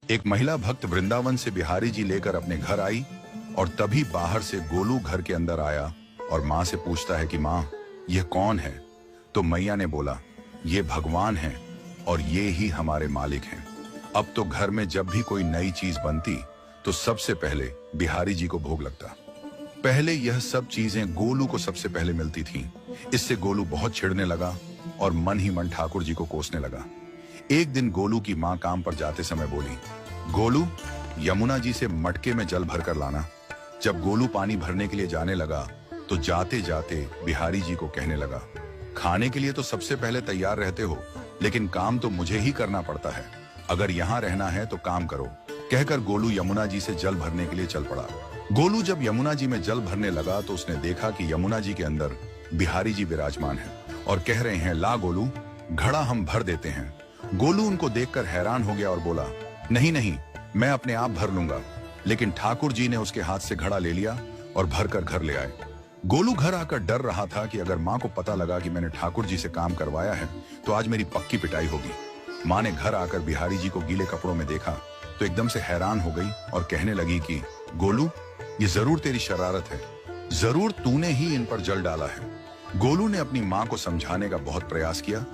एक महिला भक्त वृंदावन से बिहारी जी लेकर अपने घर आई और तभी बाहर से गोलू घर के अंदर आया और माँ से पूछता है कि माँ, यह कौन है? तो मैया ने बोला, ये भगवान हैं और ये ही हमारे मालिक हैं। अब तो घर में जब भी कोई नई चीज बनती तो सबसे पहले बिहारी जी को भोग लगता। पहले यह सब चीजें गोलू को सबसे पहले मिलती थीं। इससे गोलू बहुत चिढ़ने लगा और मन ही मन ठाकुर जी को कोसने लगा। एक दिन गोलू की माँ काम पर जाते समय बोली, गोलू, यमुना जी से मटके में जल भर कर लाना। जब गोलू पानी भरने के लिए जाने लगा तो जाते जाते बिहारी जी को कहने लगा, खाने के लिए तो सबसे पहले तैयार रहते हो, लेकिन काम तो मुझे ही करना पड़ता है। अगर यहाँ रहना है तो काम करो। कहकर गोलू यमुना जी से जल भरने के लिए चल पड़ा। गोलू जब यमुना जी में जल भरने लगा तो उसने देखा कि यमुना जी के अंदर बिहारी जी विराजमान हैं और कह रहे हैं, ला गोलू, घड़ा हम भर देते हैं। गोलू उनको देखकर हैरान हो गया और बोला, नहीं नहीं, मैं अपने आप भर लूंगा। लेकिन ठाकुर जी ने उसके हाथ से घड़ा ले लिया और भरकर घर ले आए। गोलू घर आकर डर रहा था कि अगर माँ को पता लगा कि मैंने ठाकुर जी से काम करवाया है तो आज मेरी पक्की पिटाई होगी। माँ ने घर आकर बिहारी जी को गीले कपड़ों में देखा तो एकदम से हैरान हो गई और कहने लगी कि गोलू, ये जरूर तेरी शरारत है, जरूर तूने ही इन पर जल डाला है। गोलू ने अपनी माँ को समझाने का बहुत प्रयास किया,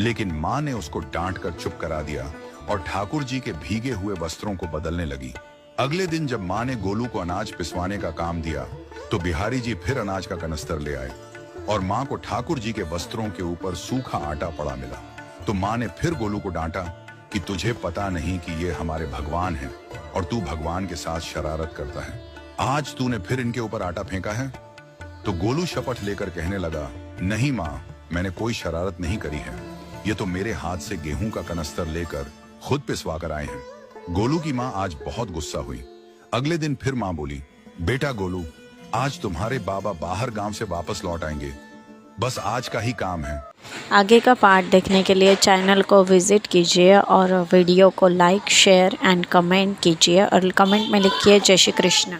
लेकिन माँ ने उसको डांट कर चुप करा दिया और ठाकुर जी के भीगे हुए वस्त्रों को बदलने लगी। अगले दिन जब माँ ने गोलू को अनाज पिसवाने का काम दिया तो बिहारी जी फिर अनाज का कनस्तर ले आए और माँ को ठाकुर जी के वस्त्रों के ऊपर सूखा आटा पड़ा मिला। तो माँ ने फिर गोलू को डांटा कि तुझे पता नहीं कि ये हमारे भगवान हैं और तू भगवान के साथ शरारत करता है। आज तूने फिर इनके ऊपर आटा फेंका है। तो गोलू शपथ लेकर कहने लगा, नहीं माँ, मैंने कोई शरारत नहीं करी है। ये तो मेरे हाथ से गेहूं का कनस्तर लेकर खुद पिसवा कर आए हैं। गोलू की माँ आज बहुत गुस्सा हुई। अगले दिन फिर माँ बोली, बेटा गोलू, आज तुम्हारे बाबा बाहर गांव से वापस लौट आएंगे, बस आज का ही काम है। आगे का पार्ट देखने के लिए चैनल को विजिट कीजिए और वीडियो को लाइक, शेयर एंड कमेंट कीजिए और कमेंट में लिखिए जय श्री कृष्ण।